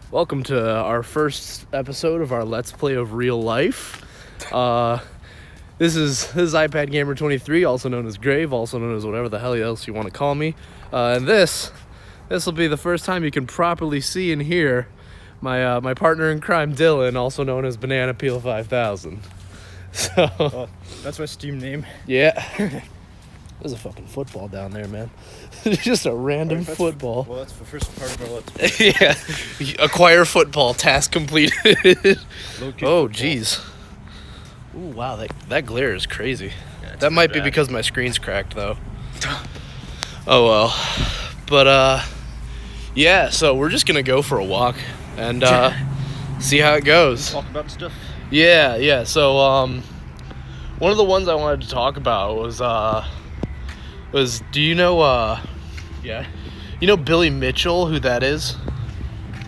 Welcome to our first episode of our Let's Play of Real Life. This is iPad Gamer 23, also known as Grave, also known as whatever the hell else you want to call me. And this will be the first time you can properly see and hear my partner in crime, Dylan, also known as Banana Peel 5000. So that's my Steam name. Yeah. There's a fucking football down there, man. Just a random football. Well, that's the first part of our Let's Play. Yeah. Acquire football. Task completed. Oh, jeez. Ooh, wow. That glare is crazy. Yeah, that might be because my screen's cracked, though. Oh, well. But, yeah, so we're just going to go for a walk and see how it goes. Talk about stuff? Yeah. So, one of the ones I wanted to talk about was do you know you know Billy Mitchell, who that is?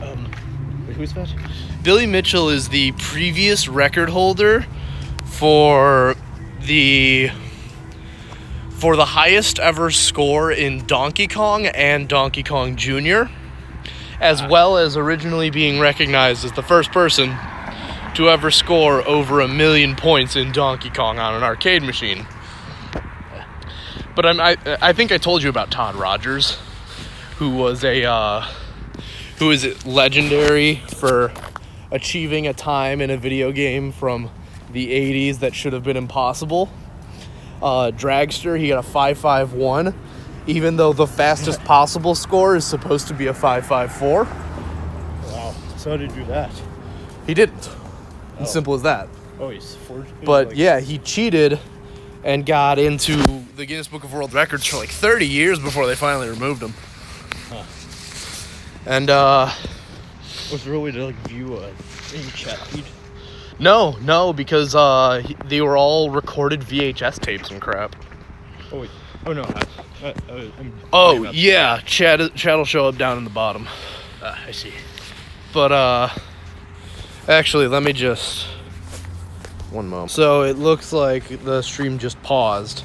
Wait, who's that? Billy Mitchell is the previous record holder for the highest ever score in Donkey Kong and Donkey Kong Jr., as well as originally being recognized as the first person to ever score over 1 million points in Donkey Kong on an arcade machine. But I think I told you about Todd Rogers, who is legendary for achieving a time in a video game from the 80s that should have been impossible. Dragster, he got a 5.51, even though the fastest possible score is supposed to be a 5.54. Wow. So how did he do that? He didn't. As simple as that. Oh, he's forged. But yeah, he cheated and got into the Guinness Book of World Records for like 30 years before they finally removed him. Huh. And was there a way to like view any chat feed? No, because they were all recorded VHS tapes and crap. Oh wait. Oh no. Yeah, chat will show up down in the bottom. I see. But actually, let me just one moment. So it looks like the stream just paused.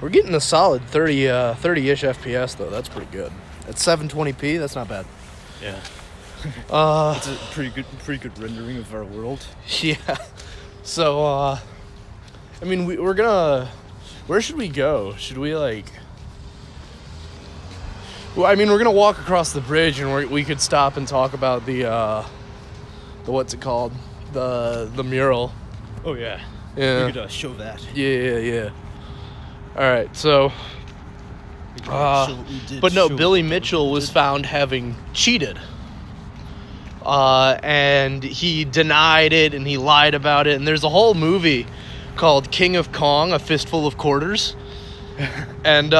We're getting a solid 30-ish FPS though. That's pretty good. At 720p, that's not bad. Yeah. It's a pretty good rendering of our world. Yeah. So I mean, we're gonna. Where should we go? Should we like? Well, I mean, we're gonna walk across the bridge, and we could stop and talk about the what's it called? The mural. Oh yeah. Yeah. We could show that. Yeah. All right, so. But no, Billy Mitchell was found having cheated. And he denied it, and he lied about it, and there's a whole movie called King of Kong, A Fistful of Quarters. And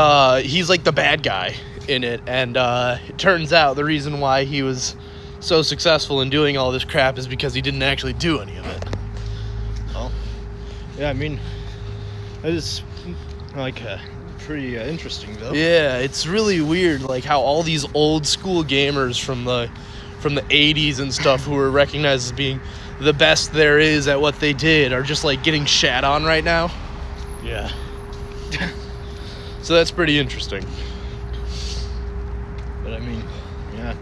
he's like the bad guy in it, and it turns out the reason why he was so successful in doing all this crap is because he didn't actually do any of it. Oh. Yeah, I mean, that is like pretty interesting though. Yeah, it's really weird, like how all these old school gamers from the 80s and stuff who were recognized as being the best there is at what they did are just like getting shat on right now. Yeah. So that's pretty interesting. But I mean, yeah.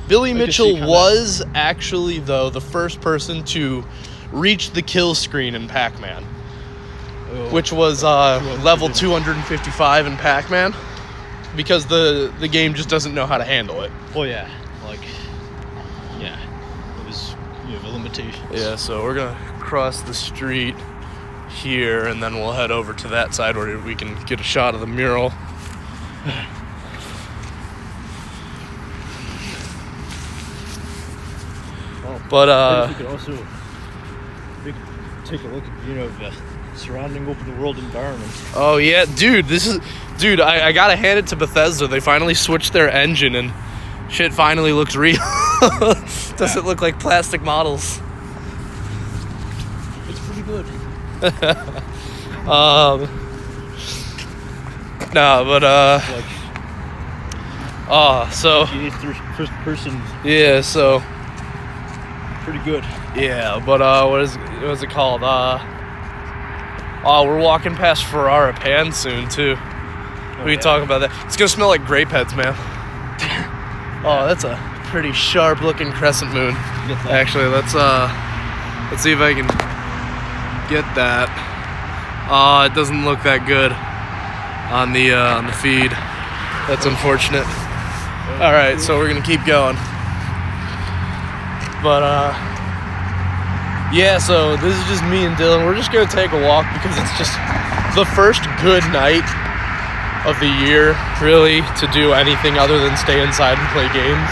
Billy Mitchell was actually, though, the first person to reach the kill screen in Pac-Man, which was level 255 in Pac-Man, because the game just doesn't know how to handle it. Oh yeah, it was, the limitations. Yeah, so we're gonna cross the street here, and then we'll head over to that side where we can get a shot of the mural. But we could also take a look at the surrounding open world environment. Oh yeah, dude, I gotta hand it to Bethesda. They finally switched their engine and shit finally looks real. Doesn't look like plastic models. It's pretty good. No, but so first person. Yeah, so pretty good. Yeah, but what is it called? We're walking past Ferrara Pan soon too. We can talk about that. It's gonna smell like grape heads, man. Oh, that's a pretty sharp looking crescent moon. Get that. Actually, let's see if I can get that. It doesn't look that good on the feed. That's unfortunate. All right, so we're gonna keep going. But yeah, so this is just me and Dylan. We're just gonna take a walk because it's just the first good night of the year, really, to do anything other than stay inside and play games.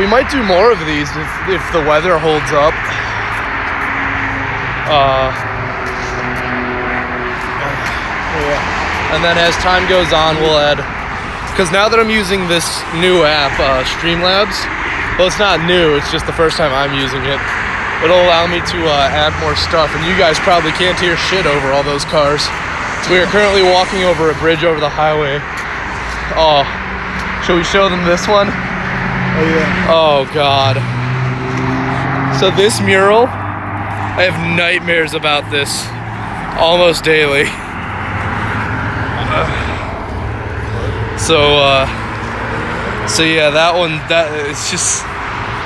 We might do more of these if the weather holds up. Yeah. And then as time goes on, we'll add, because now that I'm using this new app, Streamlabs, well, it's not new, it's just the first time I'm using it. It'll allow me to add more stuff, and you guys probably can't hear shit over all those cars. We are currently walking over a bridge over the highway. Oh, shall we show them this one? Oh yeah. Oh God. So this mural, I have nightmares about this almost daily. So yeah, that one, it's just,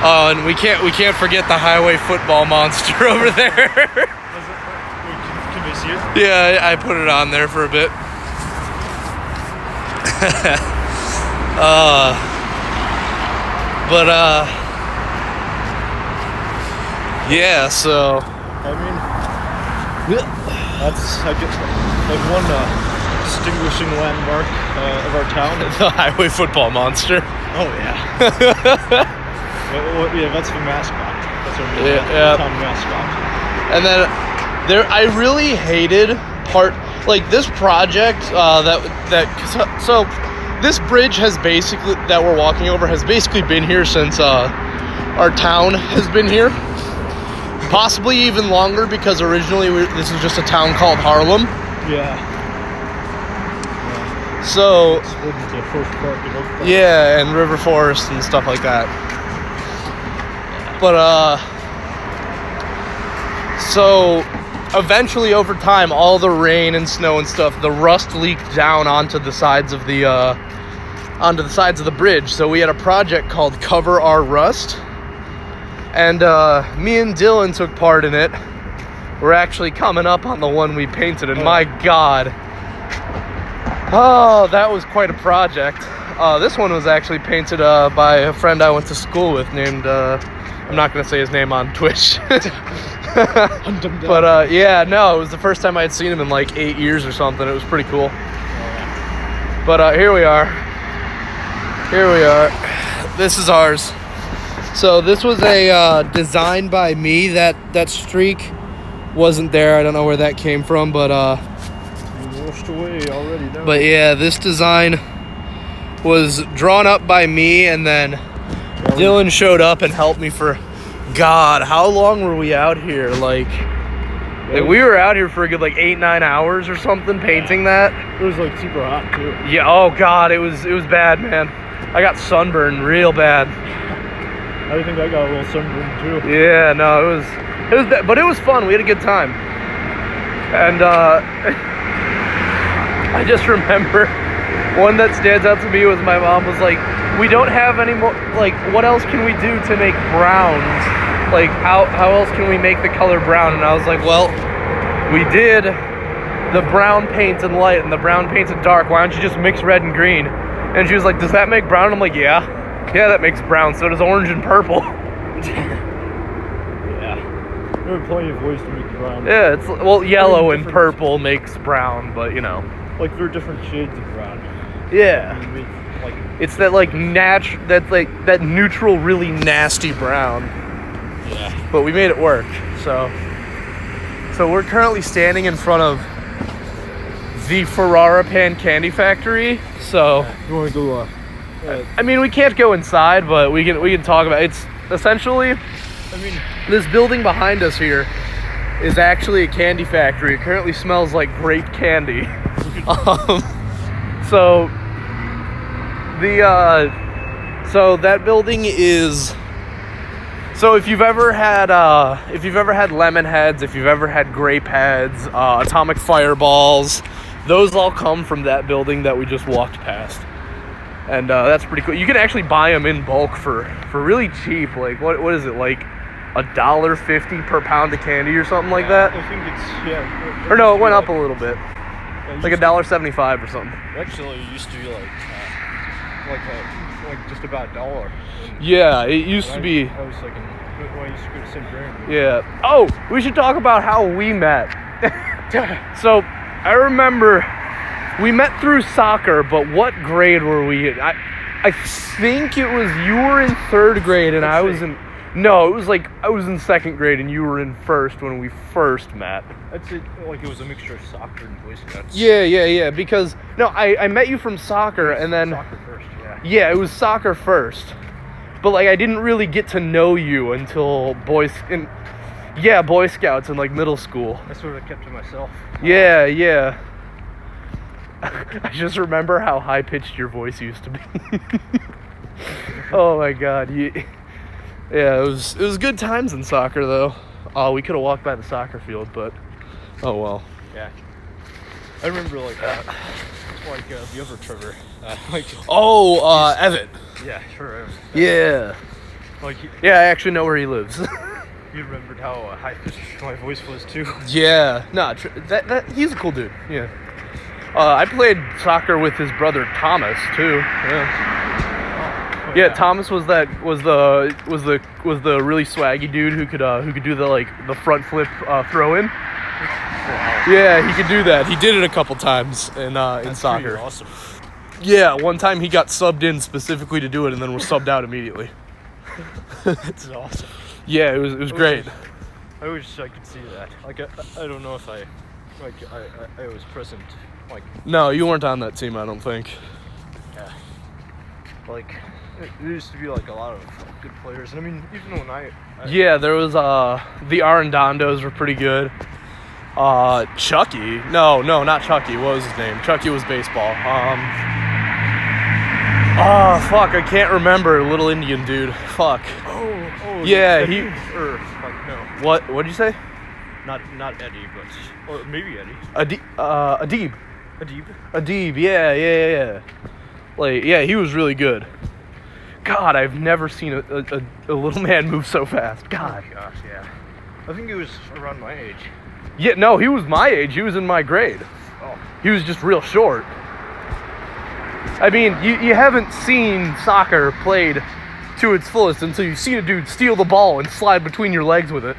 and we can't forget the highway football monster over there. Can we see it? Yeah, I put it on there for a bit. Yeah, so I mean, that's like one distinguishing landmark of our town. the highway football monster. Oh yeah. Yeah, that's the mascot. That's our new Yeah. town mascot. And then I really hated like this project so this bridge has basically, that we're walking over, has basically been here since our town has been here. Possibly even longer, because originally this was just a town called Harlem. Yeah. So Split into Forest Park and Oak Park. yeah, and River Forest and stuff like that. But so eventually over time, all the rain and snow and stuff, the rust leaked down onto the sides of the bridge. So we had a project called Cover Our Rust, and me and Dylan took part in it. We're actually coming up on the one we painted, and my God, oh, that was quite a project. This one was actually painted by a friend I went to school with named, I'm not going to say his name on Twitch. But yeah, no, it was the first time I had seen him in like 8 years or something. It was pretty cool. But here we are. This is ours. So this was a design by me. That streak wasn't there. I don't know where that came from, but Washed away already. No. but yeah, this design was drawn up by me, and then Dylan showed up and helped me for, God, how long were we out here? Like we were out here for a good 8-9 hours or something painting that. It was like super hot too. Yeah, oh God, it was bad, man. I got sunburned real bad. I think I got a little sunburn too. Yeah, no, it was bad, but it was fun. We had a good time. And I just remember one that stands out to me was my mom was like, we don't have any more, like, what else can we do to make browns? Like, how else can we make the color brown? And I was like, well, we did the brown paint and light and the brown paint and dark. Why don't you just mix red and green? And she was like, does that make brown? I'm like, yeah, that makes brown. So does orange and purple. Yeah. There are plenty of ways to make brown. Yeah, it's, well, yellow and purple makes brown, but you know. Like, there are different shades of brown. Yeah. I mean, like, It's that that neutral, really nasty brown. yeah. But we made it work. So we're currently standing in front of the Ferrara Pan Candy Factory. So You want to go? I mean, we can't go inside, but we can talk about it. It's essentially, I mean, this building behind us here is actually a candy factory. It currently smells like grape candy. So that building is, so if you've ever had lemon heads, if you've ever had grape heads, atomic fireballs, those all come from that building that we just walked past. And that's pretty cool. You can actually buy them in bulk for really cheap. Like what is it, like $1.50 per pound of candy or something like that? I think it's Or no, it went up a little bit, like $1.75 or something. Actually, it used to be like just about $1. Yeah, it used to be. I was like, when I used to go to St. Brandon. Yeah. Oh, we should talk about how we met. So I remember we met through soccer, but what grade were we in? I think it was you were in 3rd grade and I was in. No, it was like I was in 2nd grade and you were in 1st when we first met. I'd say like it was a mixture of soccer and Boy Scouts. Yeah. Because no, I met you from soccer and then Soccer first, yeah. Yeah, it was soccer first. But like I didn't really get to know you until Boy Scouts in like middle school. I sort of kept to myself. Yeah. I just remember how high pitched your voice used to be. Oh my god. Yeah, it was good times in soccer though. We could have walked by the soccer field, but oh well. Yeah. I remember the other Trevor. Evan. Yeah, sure. Yeah. Yeah, I actually know where he lives. You remembered how high pitched my voice was too. Yeah. Nah, that he's a cool dude. Yeah. I played soccer with his brother Thomas too. Yeah, Thomas was the really swaggy dude who could do the front flip throw in. Wow. Yeah, he could do that. He did it a couple times in soccer. Pretty awesome. Yeah, one time he got subbed in specifically to do it and then was subbed out immediately. That's awesome. Yeah, it was great. I wish I could see that. Like I don't know if I was present. Like No, you weren't on that team, I don't think. yeah. Like there used to be like a lot of good players, and I mean even when Yeah, there was the Arendondos were pretty good. Chucky. No, not Chucky. What was his name? Chucky was baseball. Fuck, I can't remember. Little Indian dude. Fuck. Oh. Yeah, Eddie, he. or like no, What'd you say? not Eddie, but or maybe Eddie. Adib. Adib. Adib. Yeah. Like, yeah, he was really good. God, I've never seen a little man move so fast. God. Oh gosh, yeah. I think he was around my age. Yeah, no, he was my age. He was in my grade. Oh. He was just real short. I mean, you haven't seen soccer played to its fullest until you've seen a dude steal the ball and slide between your legs with it.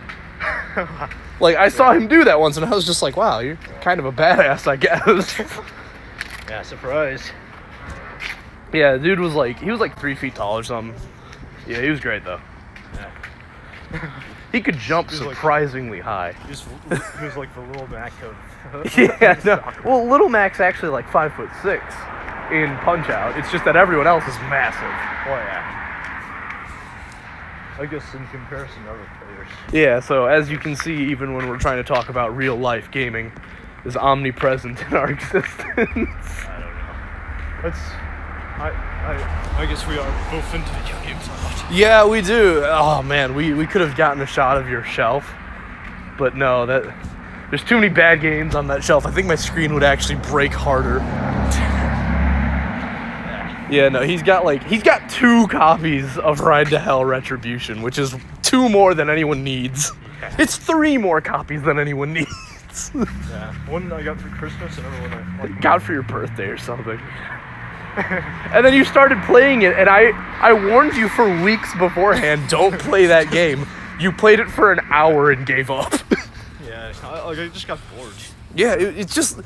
Like, I saw him do that once, and I was just like, wow, you're kind of a badass, I guess. Yeah, surprise. Yeah, the dude was like, he was like 3 feet tall or something. Yeah, he was great, though. Yeah. He could jump He was like- surprisingly high. He was like the little Mac of. Yeah, no. Well, Little Mac's actually like 5'6" in Punch Out. It's just that everyone else is massive. Oh yeah. I guess in comparison to other players. Yeah, so as you can see, even when we're trying to talk about real life, gaming is omnipresent in our existence. I don't know. That's. I guess we are both into video games a lot. Yeah, we do. Oh man, we could have gotten a shot of your shelf, but no, there's too many bad games on that shelf. I think my screen would actually break harder. Yeah, no, he's got 2 copies of Ride to Hell Retribution, which is 2 more than anyone needs. Yeah. It's 3 more copies than anyone needs. Yeah. One I got for Christmas, another one I Got for your birthday or something. And then you started playing it, and I warned you for weeks beforehand, don't play that game. You played it for an hour and gave up. Yeah, I just got bored. Yeah, it's just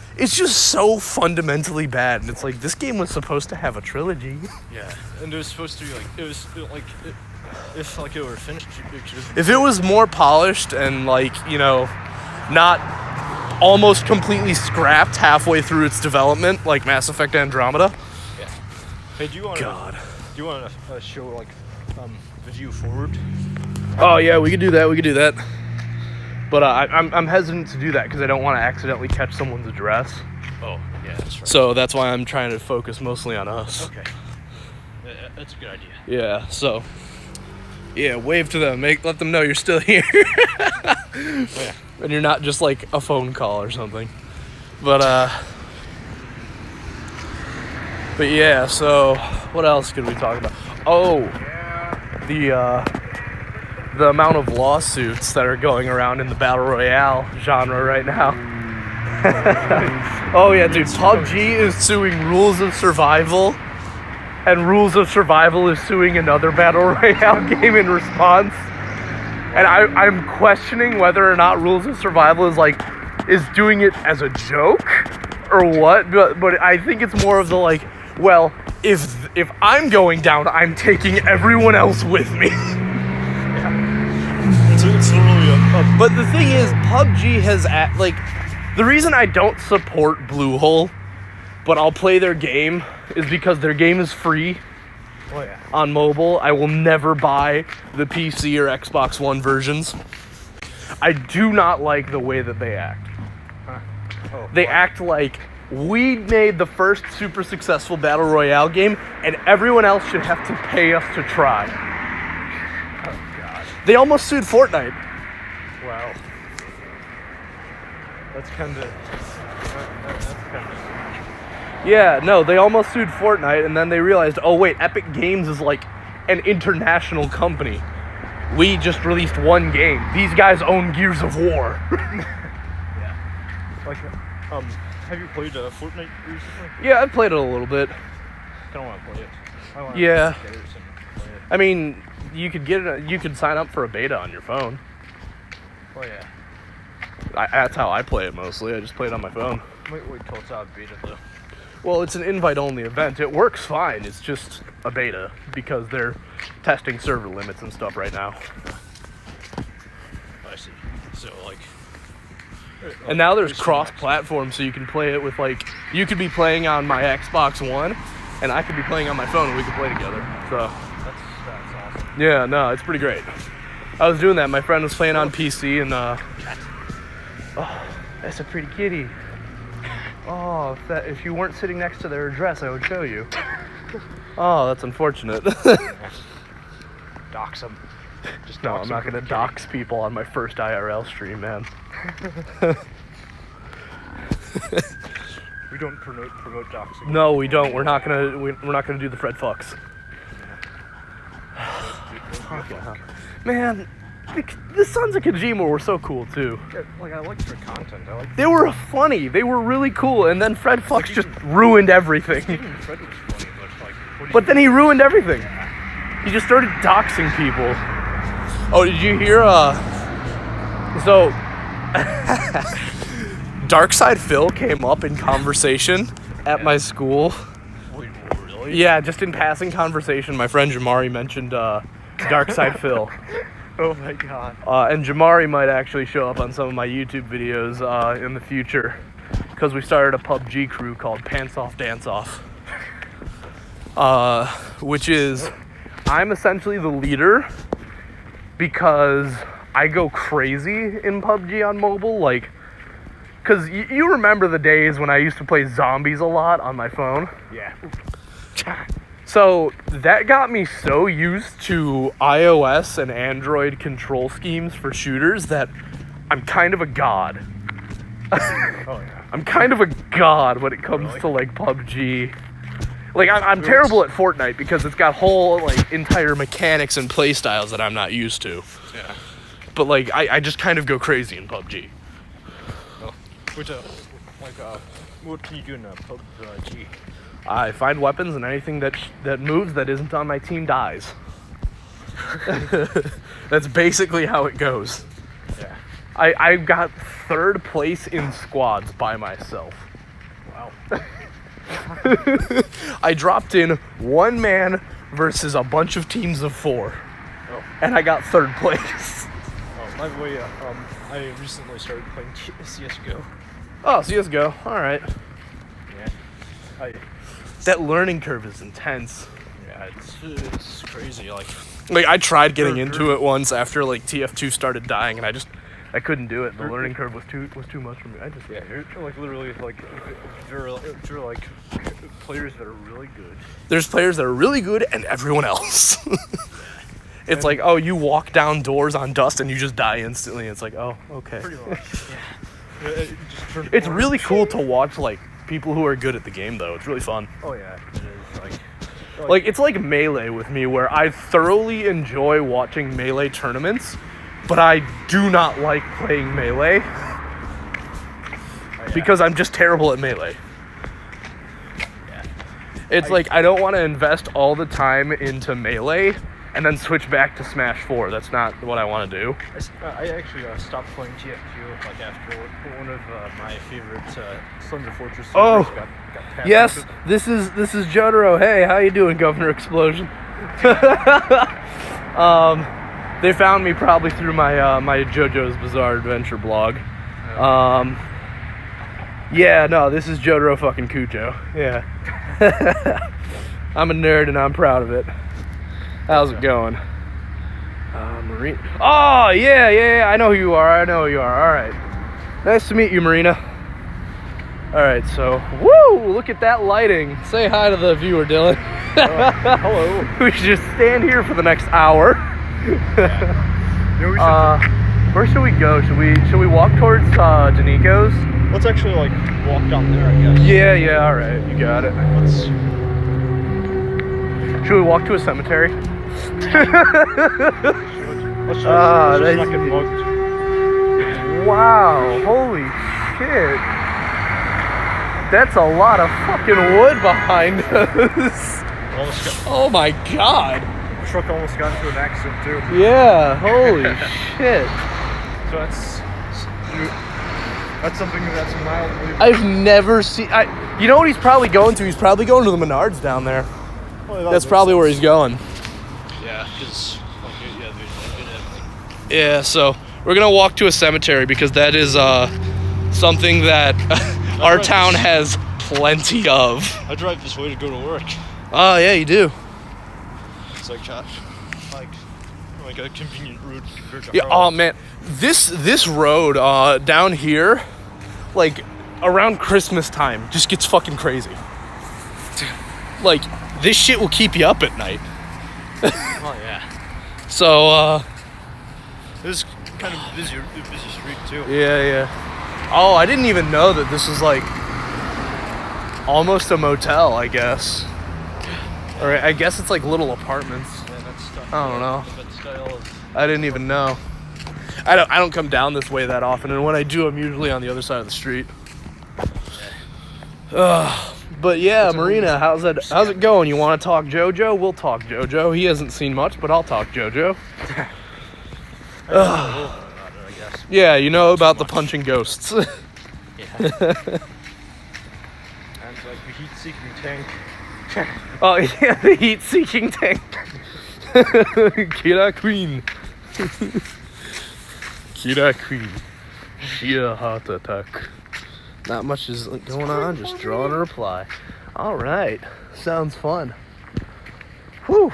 so fundamentally bad, and it's like, this game was supposed to have a trilogy. Yeah, and it was supposed to be if it were finished, it should have If it was more polished and not almost completely scrapped halfway through its development, like Mass Effect Andromeda. Yeah. Hey, do you want to show video forward? Oh yeah, we could do that. But I'm hesitant to do that because I don't want to accidentally catch someone's address. Oh, yeah, that's right. So that's why I'm trying to focus mostly on us. Okay. That's a good idea. Yeah. So. Yeah, wave to them. Let them know you're still here. Yeah. And you're not just like a phone call or something. But yeah. So What else could we talk about? Oh, the amount of lawsuits that are going around in the battle royale genre right now. Oh yeah, dude, PUBG is suing Rules of Survival, and Rules of Survival is suing another battle royale game in response. And I'm questioning whether or not Rules of Survival is doing it as a joke or what, but I think it's more of the like, well, if I'm going down, I'm taking everyone else with me. It's literally But the thing is, PUBG has the reason I don't support Bluehole, but I'll play their game, is because their game is free on mobile. I will never buy the PC or Xbox One versions. I do not like the way that they act. They act like we made the first super successful battle royale game, and everyone else should have to pay us to try. Oh god. They almost sued Fortnite. Wow. That's kind of. Yeah, no, they almost sued Fortnite, and then they realized, oh wait, Epic Games is like an international company. We just released one game. These guys own Gears of War. Yeah. Like, have you played Fortnite recently? Yeah, I've played it a little bit. I don't want to play it. I want Yeah. to play it. I mean, you could you could sign up for a beta on your phone. Oh yeah. That's how I play it mostly. I just play it on my phone. Wait till it's out of beta though. Well, it's an invite-only event. It works fine. It's just a beta because they're testing server limits and stuff right now. I see. So like. And now there's cross-platform, so you can play it with you could be playing on my Xbox One, and I could be playing on my phone, and we could play together. So. That's awesome. Yeah, no, it's pretty great. I was doing that. My friend was playing on PC, and oh, that's a pretty kitty. Oh, if you weren't sitting next to their address, I would show you. Oh, that's unfortunate. Dox them. Just No, I'm not gonna dox people on my first IRL stream, man. We don't promote doxing. No, we don't. We're not gonna do the Fred fucks. Man, the Sons of Kojima were so cool too. Yeah, like I liked their content. They were funny. They were really cool. And then Fred fucks just ruined everything. Even Fred was funny, But then he ruined everything. He just started doxing people. Oh, did you hear? So, Darkside Phil came up in conversation at my school. Wait, really? Yeah, just in passing conversation, my friend Jamari mentioned Darkside Phil. Oh my god. And Jamari might actually show up on some of my YouTube videos in the future, because we started a PUBG crew called Pants Off Dance Off. Which is, I'm essentially the leader because I go crazy in PUBG on mobile, because you remember the days when I used to play zombies a lot on my phone? Yeah. So that got me so used to iOS and Android control schemes for shooters that I'm kind of a god. Oh yeah. I'm kind of a god when it comes to PUBG. I'm terrible at Fortnite because it's got whole entire mechanics and play styles that I'm not used to. Yeah. But I just kind of go crazy in PUBG. Oh. What can you do in PUBG? I find weapons, and anything that moves that isn't on my team dies. That's basically how it goes. Yeah. I got third place in squads by myself. Wow. I dropped in one man versus a bunch of teams of 4. Oh. And I got third place. Oh, by the way, I recently started playing CS:GO. Oh, CS:GO. All right. Yeah. That learning curve is intense. Yeah, it's crazy. I tried getting into it once after TF2 started dying, and I couldn't do it. The learning curve was too much for me. Yeah, you're literally there are players that are really good. There's players that are really good, and everyone else. It's oh, you walk down doors on dust and you just die instantly. It's oh, okay. Pretty much. Yeah. It's really cool to watch people who are good at the game, though. It's really fun. Oh yeah, it is. Like, it's like Melee with me, where I thoroughly enjoy watching Melee tournaments, but I do not like playing Melee because I'm just terrible at Melee. Yeah. It's like, I don't want to invest all the time into Melee and then switch back to Smash 4. That's not what I want to do. I actually stopped playing TF2 like after one of my favorite Slender Fortress servers got tapped Yes, into. this is Jotaro. Hey, how you doing, Governor Explosion? They found me probably through my my JoJo's Bizarre Adventure blog. Yeah, no, this is Jotaro fucking Kujo. Yeah. I'm a nerd and I'm proud of it. How's it going? Marina. Oh, yeah, I know who you are. All right. Nice to meet you, Marina. All right, so, woo, look at that lighting. Say hi to the viewer, Dylan. Hello. We should just stand here for the next hour. Yeah, we should Where should we go? Should we walk towards Danico's? let's actually like walk down there, I guess. Yeah, all right, you got it. Let's. Should we walk to a cemetery? Let's Ah, just that's- not get mugged. Wow, holy shit. That's a lot of fucking wood behind us. Almost got, Oh my god. the truck almost got into an accident too. Yeah, holy shit. So that's something that's mildly. I've never seen. You know what he's probably going to? He's probably going to the Menards down there. Well, That's probably where he's going. Yeah, because there's Yeah, so we're gonna walk to a cemetery because that is something that our right. town has plenty of. I drive this way to go to work. Oh yeah, you do. It's like a convenient route compared to Yeah. Harlem. Oh man, this road down here, like around Christmas time, just gets fucking crazy. Like this shit will keep you up at night. Oh yeah. So This is kind of a busy street too. yeah. Oh, I didn't even know that this was like almost a motel, I guess. Or I guess it's like little apartments. Yeah, that's stuff. I don't know. That style of. I didn't even know. I don't come down this way that often, and when I do, I'm usually on the other side of the street. But yeah, Marina, how's it going? You want to talk JoJo? We'll talk JoJo. He hasn't seen much, but I'll talk JoJo. I guess. Yeah, you know about the punching ghosts. Yeah. And like the heat-seeking tank. Oh yeah, the heat-seeking tank. Kira Queen. Kira Queen. Sheer heart attack. Not much is going on, just drawing a reply. Alright, sounds fun. Whew.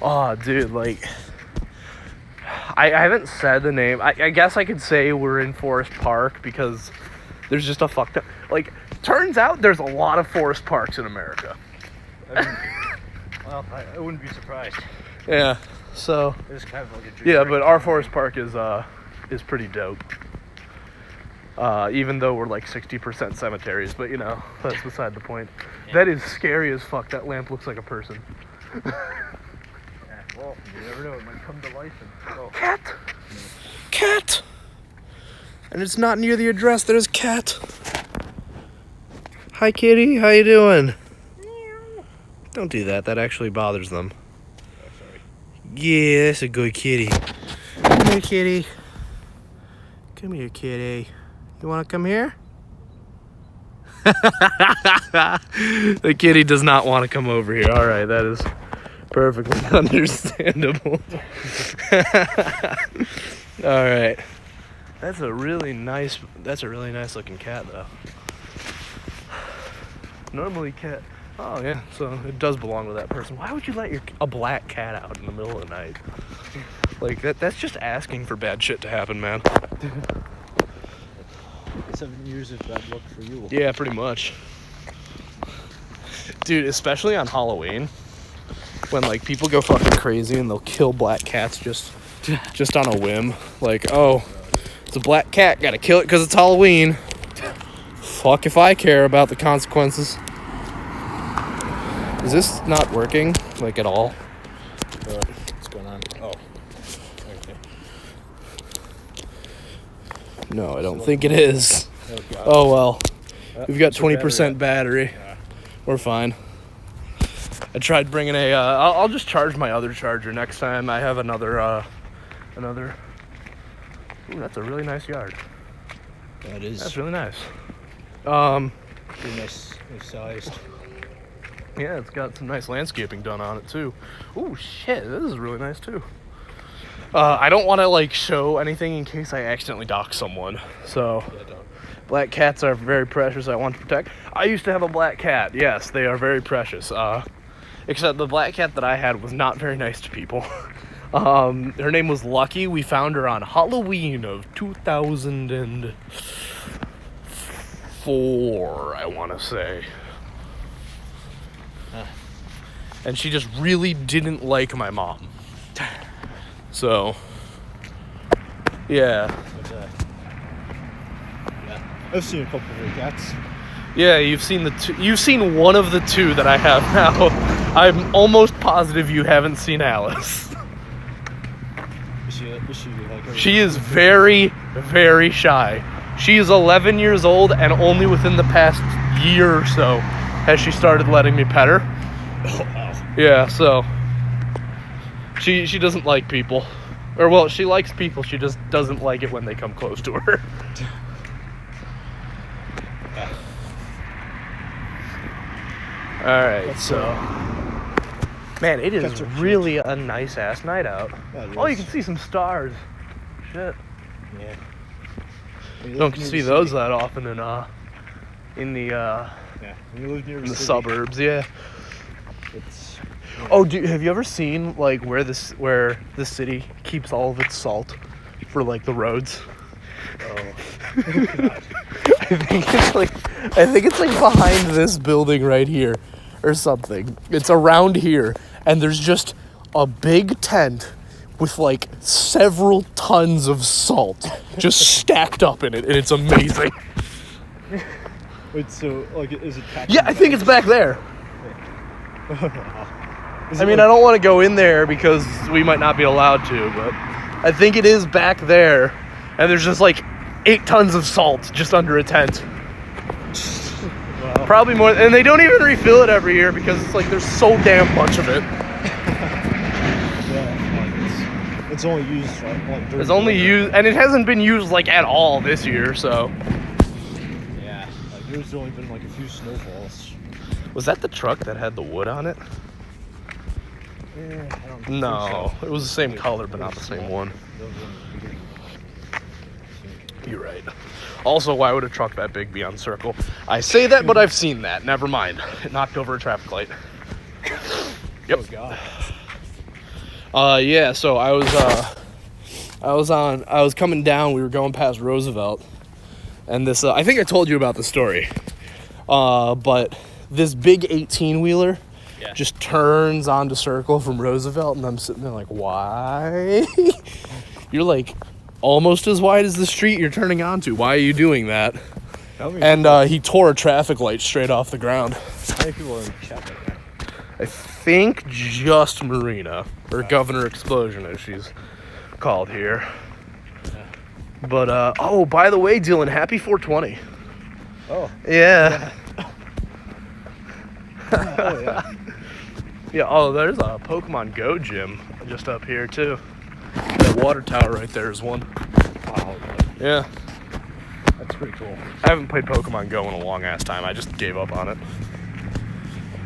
Oh, dude, like, I haven't said the name. I guess I could say we're in Forest Park because there's just a fucked up, like, turns out there's a lot of forest parks in America. Well, I wouldn't be surprised. Yeah, so, It's kind of like a dream. yeah, but our forest park is pretty dope. Even though we're like 60% cemeteries, but you know, that's beside the point. Yeah. That is scary as fuck. That lamp looks like a person. Yeah, well, you never know. It might come to life and. Oh. Cat! And it's not near the address, there's cat. Hi kitty, how you doing? Don't do that, that actually bothers them. Oh, sorry. Yeah, that's a good kitty. Come here, kitty. Come here, kitty. You want to come here? The kitty does not want to come over here. All right, that is perfectly understandable. All right. That's a really nice looking cat though. Normally cat. Oh yeah, so it does belong to that person. Why would you let a black cat out in the middle of the night? Like that's just asking for bad shit to happen, man. 7 years of bad luck for you. Yeah, pretty much. Dude, especially on Halloween, when like people go fucking crazy and they'll kill black cats just on a whim. Like, oh, it's a black cat, gotta kill it because it's Halloween. Fuck if I care about the consequences. Is this not working, like, at all? What's going on? Oh. Okay. No, I don't think it is. Oh, God. Oh, well. We've got What's your 20% battery. Yeah. We're fine. I tried bringing a... I'll just charge my other charger next time. I have another... Ooh, that's a really nice yard. That is. That's really nice. Pretty nice sized. Yeah, it's got some nice landscaping done on it, too. Ooh, shit, this is really nice, too. I don't want to, like, show anything in case I accidentally dock someone, so... Yeah, dog. Black cats are very precious. I want to protect. I used to have a black cat. Yes, they are very precious. Except the black cat that I had was not very nice to people. Her name was Lucky. We found her on Halloween of 2004, I want to say. And she just really didn't like my mom. So, yeah. But, yeah. I've seen a couple of your cats. Yeah, you've seen you've seen one of the two that I have now. I'm almost positive you haven't seen Alice. Is she like her? She is very, very shy. She is 11 years old, and only within the past year or so has she started letting me pet her. Oh, wow. Yeah, so she doesn't like people. Or, well, she likes people, she just doesn't like it when they come close to her. Alright, so... Man, it is really a nice-ass night out. Yeah, Oh, you can see some stars. Shit. Yeah. Don't see those that often in the When you live near in the the city, suburbs, yeah. It's Oh, have you ever seen like where the city keeps all of its salt for like the roads? God. I think it's like behind this building right here or something. It's around here, and there's just a big tent with like several tons of salt just stacked up in it, and it's amazing. Wait, so like, is it? Yeah, I think it's back there. Is I it mean, I don't want to go in there because we might not be allowed to, but I think it is back there, and there's just like 8 tons of salt just under a tent. Wow. Probably more, and they don't even refill it every year because it's like there's so damn much of it. Yeah, like it's only used like during It's only the used, and it hasn't been used like at all this year. So, yeah, like there's only been like a few snowfalls. was that the truck that had the wood on it? Yeah, I don't No, think so. it was the same color, but not the same one. That was in the beginning. You're right. Also, why would a truck that big be on circle? I say that, but I've seen that. Never mind. It knocked over a traffic light. Yep. Oh God. Yeah. So I was coming down. We were going past Roosevelt, and this. I think I told you about the story. But this big 18-wheeler just turns onto Circle from Roosevelt, and I'm sitting there like, why? You're like almost as wide as the street you're turning onto. Why are you doing that? And he tore a traffic light straight off the ground. How many people are in chat right now? I think just Marina, or Governor Explosion as she's called here. But, oh, by the way, Dylan, happy 420. Oh. Yeah. Oh yeah. Yeah, oh, there's a Pokemon Go gym just up here, too. That water tower right there is one. Wow. Yeah. That's pretty cool. I haven't played Pokemon Go in a long-ass time. I just gave up on it.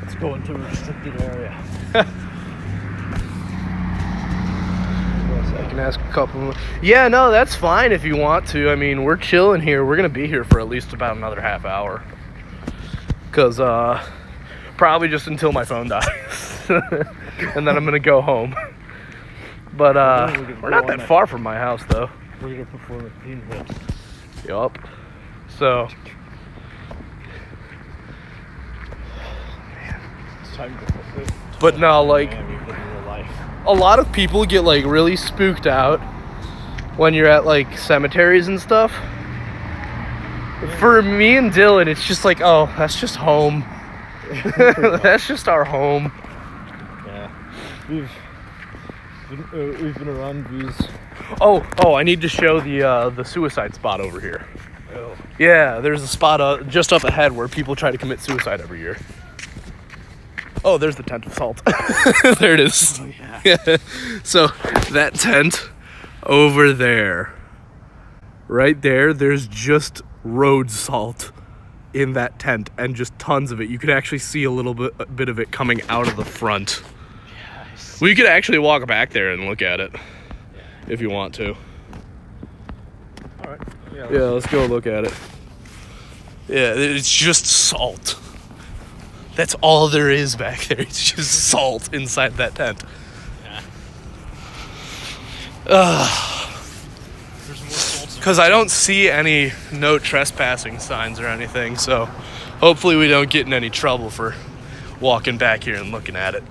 Let's go into a restricted area. I can ask a couple more. Yeah, no, that's fine if you want to. I mean, we're chilling here. We're going to be here for at least about another half hour. Because, probably just until my phone dies. And then I'm going to go home. But, we're not that far from my house, though. We're going to perform a theme hit. Yup. So, It's time to fulfill. but no, like, Man, we live in real life. a lot of people get, like, really spooked out when you're at, like, cemeteries and stuff. For me and Dylan, it's just like, oh, that's just home. That's just our home. Yeah. We've been around these. Oh, I need to show the suicide spot over here. Oh. Yeah, there's a spot just up ahead where people try to commit suicide every year. Oh, there's the tent of salt. There it is. Oh, yeah. So that tent over there, right there, there's just road salt in that tent and just tons of it. You could actually see a little bit of it coming out of the front. Yes. We could actually walk back there and look at it if you want to. All right. Yeah, let's go look at it. Yeah, it's just salt. That's all there is back there. It's just salt inside that tent. Yeah. There's more salt. Because I don't see any no trespassing signs or anything, so hopefully we don't get in any trouble for walking back here and looking at it.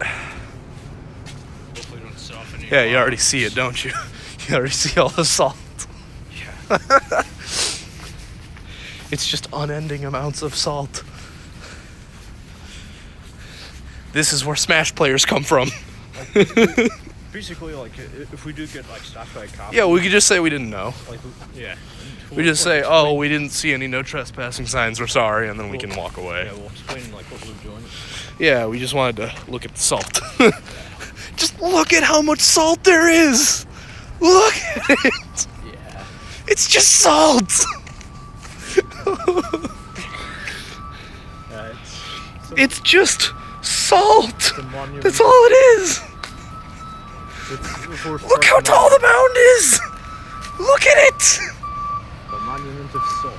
Hopefully don't set off any Yeah, you alarms. already see it, don't you? You already see all the salt. Yeah. It's just unending amounts of salt. This is where Smash players come from. Basically, like, if we do get like stopped by a cop. Yeah, we could just say we didn't know. Like, yeah. We just say, oh, we didn't see any no trespassing signs, we're sorry, and then we can walk away. Yeah, we'll explain like what we're doing. Yeah, we just wanted to look at the salt. Just look at how much salt there is! Look at it! Yeah. It's just salt! It's just salt! a monument. That's all it is! Look how tall the mound is! Look at it! The monument of salt.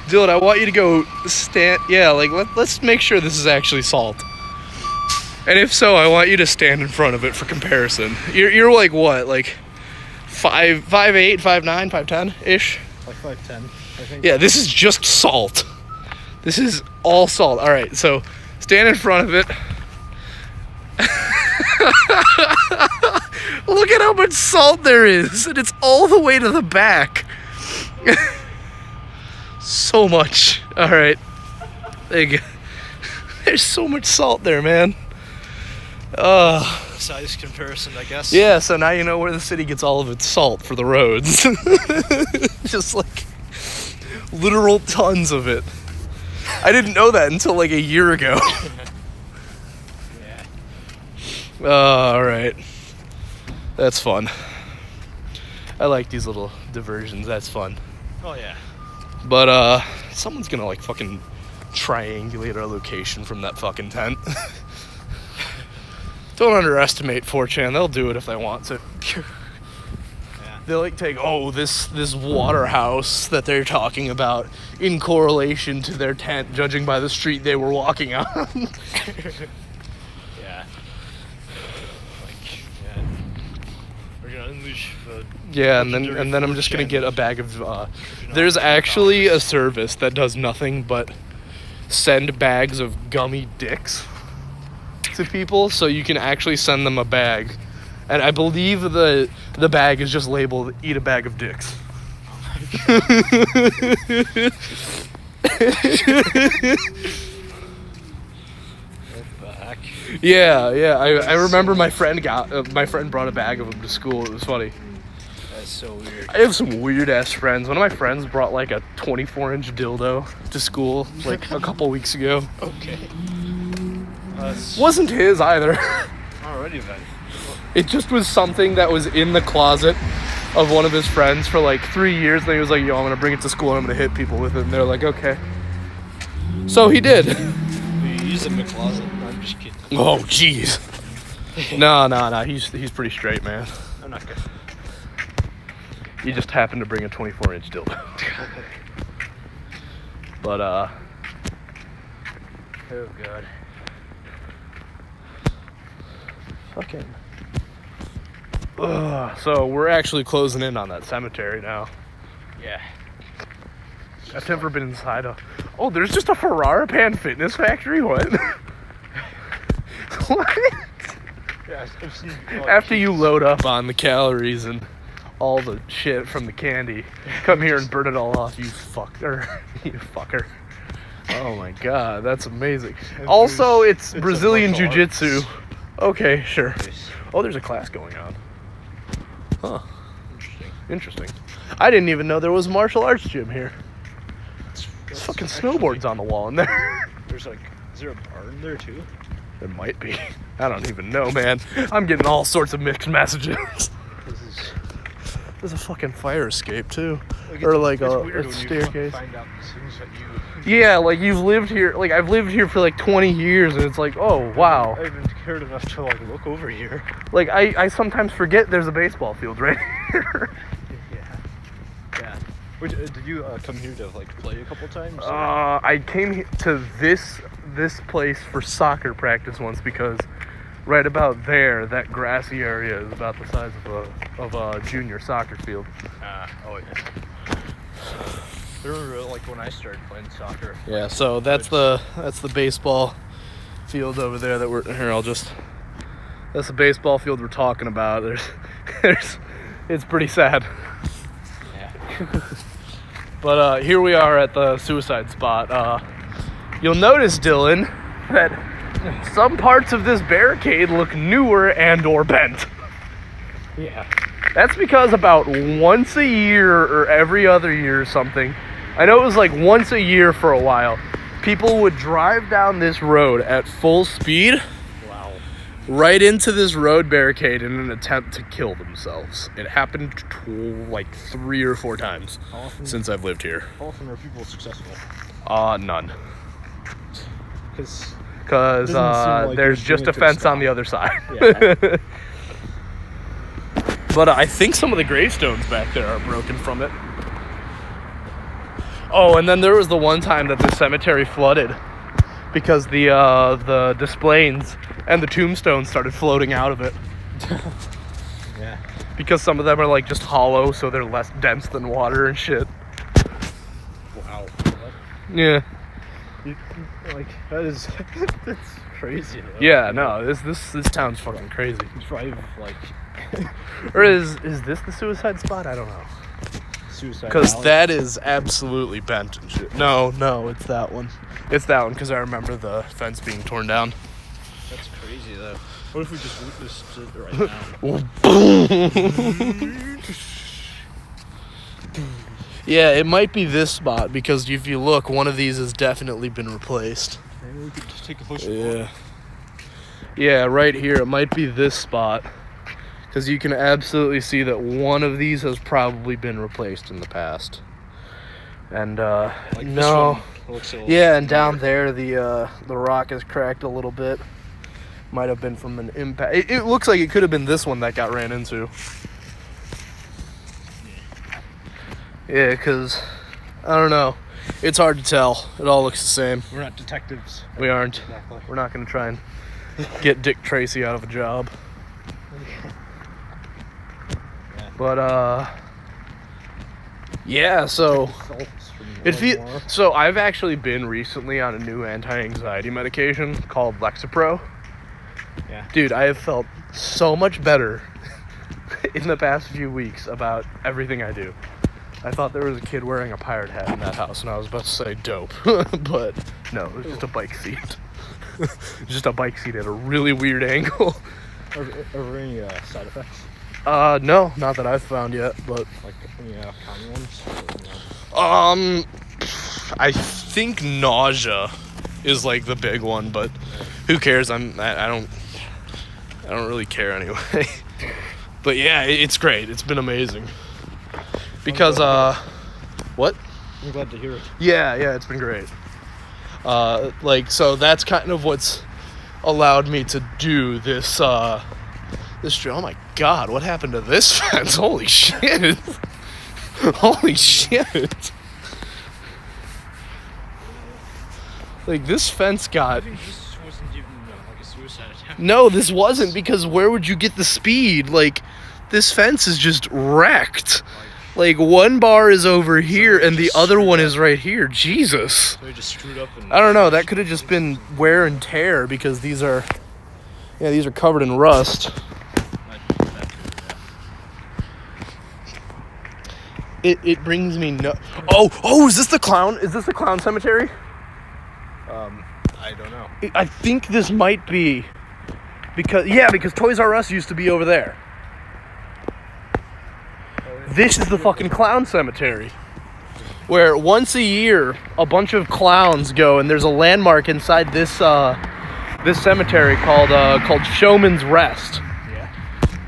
Dylan, I want you to go stand. Yeah, like let's make sure this is actually salt. And if so, I want you to stand in front of it for comparison. You're like what, like 5'8", 5'9", 5'10" ish? Like 5'10", I think. Yeah, this is just salt. This is all salt. All right, so stand in front of it. Look at how much salt there is, and it's all the way to the back. So much. All right. There you go. There's so much salt there, man. Size comparison, I guess. Yeah, so now you know where the city gets all of its salt for the roads. Just like literal tons of it. I didn't know that until like a year ago. Yeah. All right. That's fun. I like these little diversions. That's fun. Oh yeah. But someone's gonna like fucking triangulate our location from that fucking tent. Don't underestimate 4chan. They'll do it if they want to. Yeah. They'll like take this water house that they're talking about in correlation to their tent, judging by the street they were walking on. Yeah. Like, yeah. We're gonna unleash the. Yeah, and then I'm just gonna get a bag of. There's actually a service that does nothing but send bags of gummy dicks to people, so you can actually send them a bag, and I believe the bag is just labeled "Eat a bag of dicks." Back. Yeah. I remember my friend brought a bag of them to school. It was funny. That's so weird. I have some weird ass friends. One of my friends brought like a 24-inch dildo to school like a couple weeks ago. Okay. Wasn't his either. Alrighty then. It just was something that was in the closet of one of his friends for like 3 years. And he was like, yo, I'm gonna bring it to school and I'm gonna hit people with it. And they're like, okay. So he did. We use it in the closet. No, I'm just kidding. Oh, jeez. No. He's pretty straight, man. I'm not good. He just happened to bring a 24-inch dildo. But, Oh god. fucking. So we're actually closing in on that cemetery now. Yeah. I've never been inside a. Oh, there's just a Ferrara Pan Fitness factory? What? What? Yeah, I've seen, After you load up on the calories and all the shit from the candy, come here and burn it all off, you fucker. You fucker. Oh my god, that's amazing. Also, it's a Brazilian martial Jiu-Jitsu. arts. Okay, sure. Nice. Oh, there's a class going on. Huh. Interesting. Interesting. I didn't even know there was a martial arts gym here. There's fucking snowboards on the wall in there. There's like, is there a barn there too? There might be. I don't even know, man. I'm getting all sorts of mixed messages. This is There's a fucking fire escape too. like, Or like it's a weird when you staircase. find out these things that you. Yeah, like you've lived here, like I've lived here for like 20 years and it's like, oh wow. I haven't cared enough to like look over here. Like I sometimes forget there's a baseball field right here. Yeah. Which, did you come here to like play a couple times? I came to this place for soccer practice once because right about there, that grassy area is about the size of a junior soccer field. Oh yeah. I remember like when I started playing soccer. Yeah, so that's the baseball field over there that we're here. That's the baseball field we're talking about. It's pretty sad. Yeah. But here we are at the suicide spot. You'll notice, Dylan, that some parts of this barricade look newer and or bent. Yeah. That's because about once a year or every other year or something, I know it was like once a year for a while, people would drive down this road at full speed Wow. right into this road barricade in an attempt to kill themselves. It happened like 3 or 4 times How often, since I've lived here. how often are people successful? None. Because Because Doesn't seem like there's you're just a doing it to fence on stop. the other side. Yeah. But I think some of the gravestones back there are broken from it. Oh, and then there was the one time that the cemetery flooded because the displays and the tombstones started floating out of it. yeah. Because some of them are like just hollow, so they're less dense than water and shit. Wow. Yeah. Like that is that's crazy. Though. Yeah, no, this town's fucking crazy. Drive like Or is this the suicide spot? I don't know. suicide. Because alley. that is absolutely bent and shit. No, it's that one. It's that one because I remember the fence being torn down. That's crazy though. What if we just witnessed it right now? Yeah, it might be this spot because if you look, one of these has definitely been replaced. Maybe we could just take a closer look. Yeah, right here. It might be this spot because you can absolutely see that one of these has probably been replaced in the past. And Like no. This one looks a little Yeah, and down there the rock is cracked a little bit. Might have been from an impact. It looks like it could have been this one that got ran into. Yeah, because I don't know. It's hard to tell. It all looks the same. We're not detectives. We aren't. Exactly. We're not going to try and get Dick Tracy out of a job. But yeah, so so I've actually been recently on a new anti-anxiety medication called Lexapro. Yeah. Dude, I have felt so much better in the past few weeks about everything I do. I thought there was a kid wearing a pirate hat in that house, and I was about to say dope. But no, it was just a bike seat. Just a bike seat at a really weird angle. Are there any side effects? No, not that I've found yet, but Like any common ones? Or, no? I think nausea is like the big one, but who cares? I don't really care anyway. But yeah, it's great. It's been amazing. Because what? I'm glad to hear it. Yeah, it's been great. So that's kind of what's allowed me to do this this show. Oh my god, what happened to this fence? Holy shit. Holy shit. Like this fence got I think this wasn't even like a suicide attempt. No, this wasn't, because where would you get the speed? Like this fence is just wrecked. Like one bar is over here and the other one is right here. Jesus. So they just screwed up and I don't know, that could have just been wear and tear because these are covered in rust. It brings me no. Oh, is this the clown? Is this the clown cemetery? I don't know. I think this might be because Toys R Us used to be over there. This is the fucking clown cemetery, where once a year a bunch of clowns go, and there's a landmark inside this cemetery called Showman's Rest. Yeah.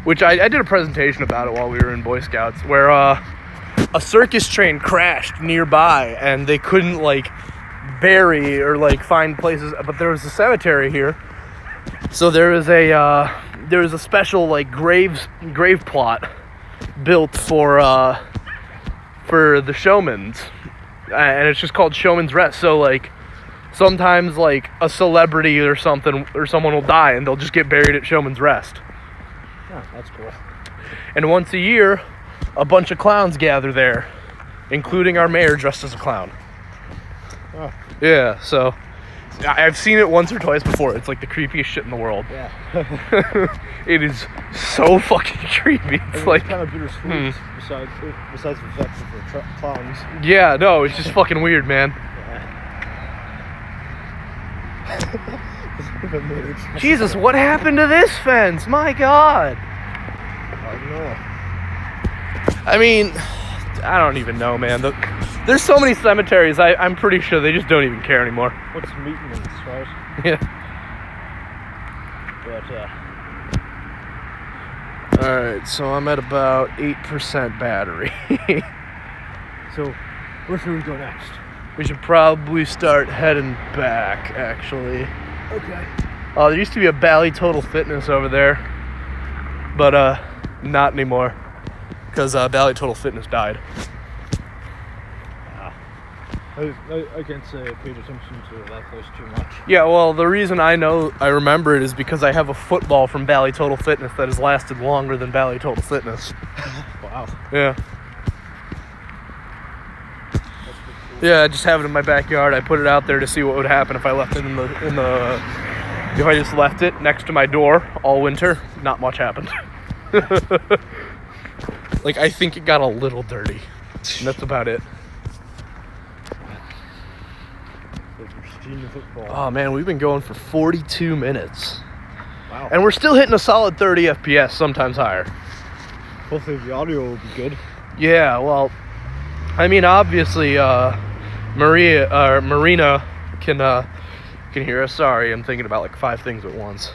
Which I did a presentation about it while we were in Boy Scouts, where a circus train crashed nearby and they couldn't like bury or like find places, but there was a cemetery here, so there is a special like grave plot built for the Showmans, and it's just called Showman's Rest. So like sometimes like a celebrity or something or someone will die and they'll just get buried at Showman's Rest. Oh, that's cool. And once a year a bunch of clowns gather there, including our mayor dressed as a clown. Oh. Yeah, so I've seen it once or twice before. It's like the creepiest shit in the world. Yeah. It is so fucking creepy. It's like kind of bittersweet. Besides the fact that they're clowns. Yeah, no, it's just fucking weird, man. Yeah. Jesus, what happened to this fence? My God. I don't know. I mean, I don't even know, man. There's so many cemeteries, I'm pretty sure they just don't even care anymore. What's maintenance, right? Yeah. But, Alright, so I'm at about 8% battery. So, where should we go next? We should probably start heading back, actually. Okay. There used to be a Bally Total Fitness over there, but not anymore, because Bally Total Fitness died. I can't say I paid attention to that place too much. Yeah, well, the reason I remember it is because I have a football from Bally Total Fitness that has lasted longer than Bally Total Fitness. Wow. Yeah. That's pretty cool. Yeah, I just have it in my backyard. I put it out there to see what would happen if I left it if I just left it next to my door all winter. Not much happened. Like, I think it got a little dirty. And that's about it. Football. Oh man, we've been going for 42 minutes. Wow. And we're still hitting a solid 30 FPS, sometimes higher. Hopefully the audio will be good. Yeah, well, I mean, obviously, Marina can hear us. Sorry, I'm thinking about like 5 things at once.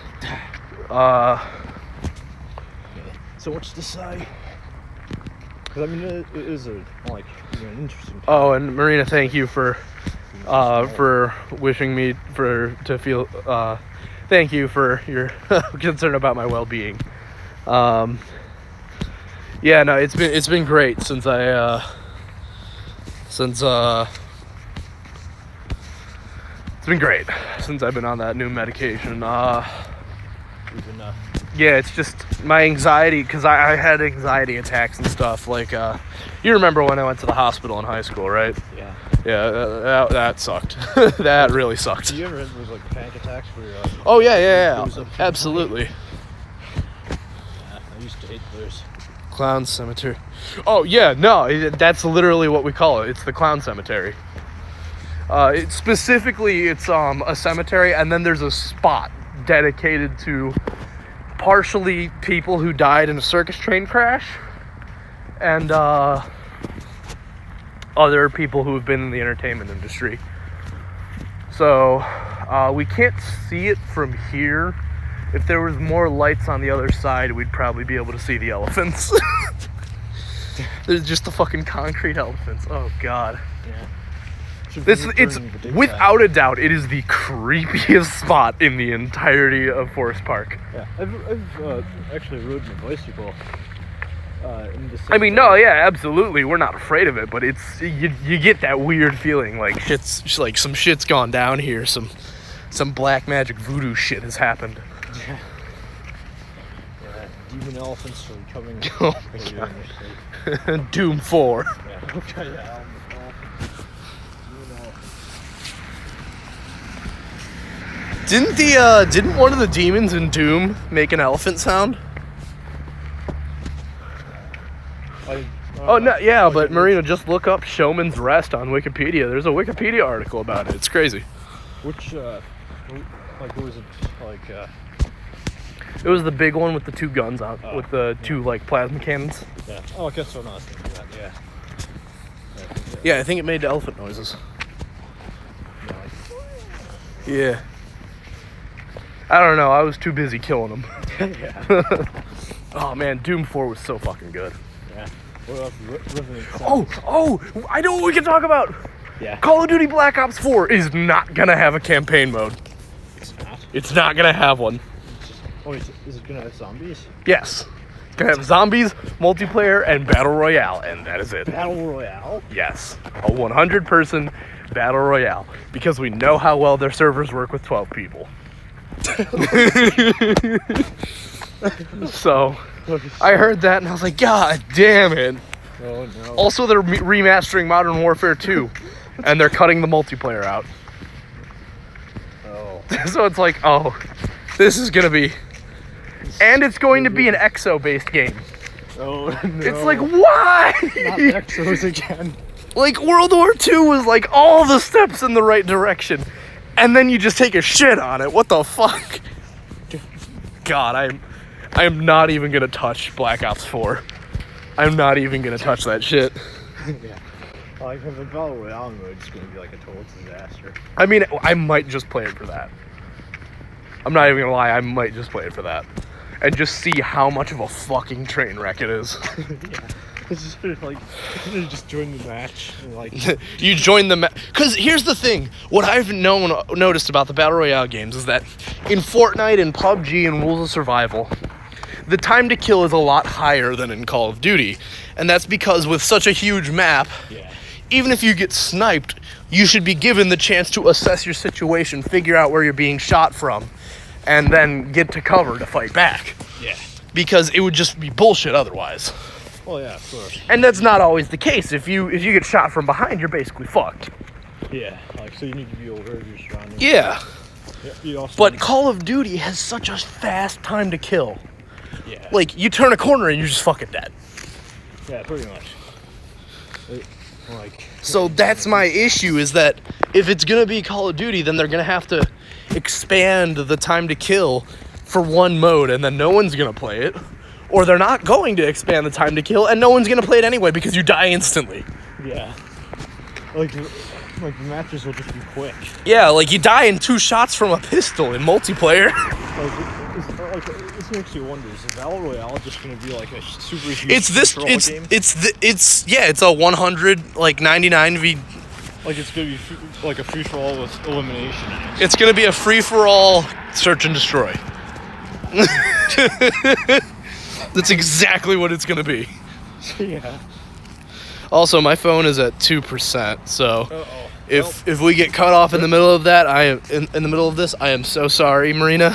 So what's to say? Because I mean, it is an interesting topic. Oh, and Marina, thank you for wishing me to feel. Thank you for your concern about my well-being. Yeah, no, it's been great since it's been great since I've been on that new medication. Yeah, it's just my anxiety, because I had anxiety attacks and stuff. Like, you remember when I went to the hospital in high school, right? Yeah. Yeah, that sucked. That really sucked. Do you ever have those like panic attacks where you're Oh yeah. Absolutely. I used to hate those. Clown cemetery. Oh yeah, no, that's literally what we call it. It's the clown cemetery. It's a cemetery, and then there's a spot dedicated to partially people who died in a circus train crash, and other people who have been in the entertainment industry. So we can't see it from here. If there was more lights on the other side, we'd probably be able to see the elephants. There's just the fucking concrete elephants. Oh god. Yeah. It's without a doubt, it is the creepiest spot in the entirety of Forest Park. Yeah, I've actually ridden a bicycle. I mean, no, yeah, absolutely. We're not afraid of it, but it's you get that weird feeling like some shit's gone down here. Some black magic voodoo shit has happened. Yeah. Demon elephants are coming. Oh my god. Doom 4. Yeah. Okay. Yeah. Didn't one of the demons in Doom make an elephant sound? Oh no, yeah, but Marina, just look up Showman's Rest on Wikipedia. There's a Wikipedia article about it. It's crazy. Which like what was it like? It was the big one with the two guns on, Oh, with the two like plasma cannons. Yeah. Oh, I guess what I was thinking that. Yeah. Yeah, I think it made the elephant noises. Yeah. Yeah. I don't know. I was too busy killing them. Yeah. Oh man, Doom 4 was so fucking good. Yeah. What else? Resident Oh, I know what we can talk about. Yeah. Call of Duty Black Ops 4 is not gonna have a campaign mode. It's not. It's not gonna have one. Oh, is it gonna have zombies? Yes. It's gonna have zombies, multiplayer, and battle royale, and that is it. Battle Royale. Yes, a 100-person battle royale, because we know how well their servers work with 12 people. So, I heard that and I was like, God damn it. Oh no. Also, they're remastering Modern Warfare 2, and they're cutting the multiplayer out. Oh. So it's like, oh, this is gonna be... And it's going to be an EXO-based game. Oh no. It's like, why? Not Exos again. Like, World War II was like all the steps in the right direction. And then you just take a shit on it. What the fuck? God, I am not even gonna touch Black Ops 4. I'm not even gonna touch that shit. Yeah. Like, the Battle Royale mode is gonna be like a total disaster. I mean, I might just play it for that. I'm not even gonna lie, I might just play it for that. And just see how much of a fucking train wreck it is. Yeah. It's just sort of like, just join the match. And like, You join the because here's the thing. What I've noticed about the Battle Royale games is that in Fortnite and PUBG and Rules of Survival, the time to kill is a lot higher than in Call of Duty. And that's because with such a huge map, yeah. even if you get sniped, you should be given the chance to assess your situation, figure out where you're being shot from, and then get to cover to fight back. Yeah. Because it would just be bullshit otherwise. Well, yeah, of course. And that's not always the case. If you get shot from behind, you're basically fucked. Yeah. Like, so you need to be aware of your surroundings. Yeah. Yeah, you also But Call of Duty has such a fast time to kill. yeah. Like, you turn a corner and you're just fucking dead. Yeah, pretty much. Like. So that's my issue, is that if it's gonna be Call of Duty, then they're gonna have to expand the time to kill for one mode, and then no one's gonna play it. Or they're not going to expand the time to kill, and no one's gonna play it anyway because you die instantly. Yeah. Like the matches will just be quick. Yeah, like you die in 2 shots from a pistol in multiplayer. Like, this makes you wonder: is the Battle Royale just going to be like a super huge game? It's a 100 like 99 v. Like it's going to be like a free for all with elimination. It's gonna be a free for all search and destroy. That's exactly what it's gonna be. Yeah. Also, my phone is at 2%, so Uh-oh. if we get cut off in the middle of that, I am in the middle of this. I am so sorry, Marina.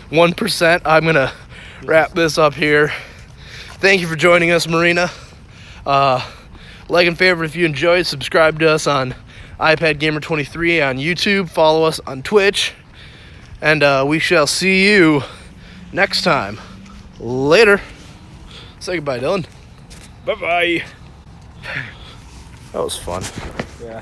1%. I'm gonna wrap this up here. Thank you for joining us, Marina. Like and favorite if you enjoyed. Subscribe to us on iPad Gamer 23 on YouTube. Follow us on Twitch, and we shall see you next time. Later. Say goodbye, Dylan. Bye bye. That was fun. Yeah.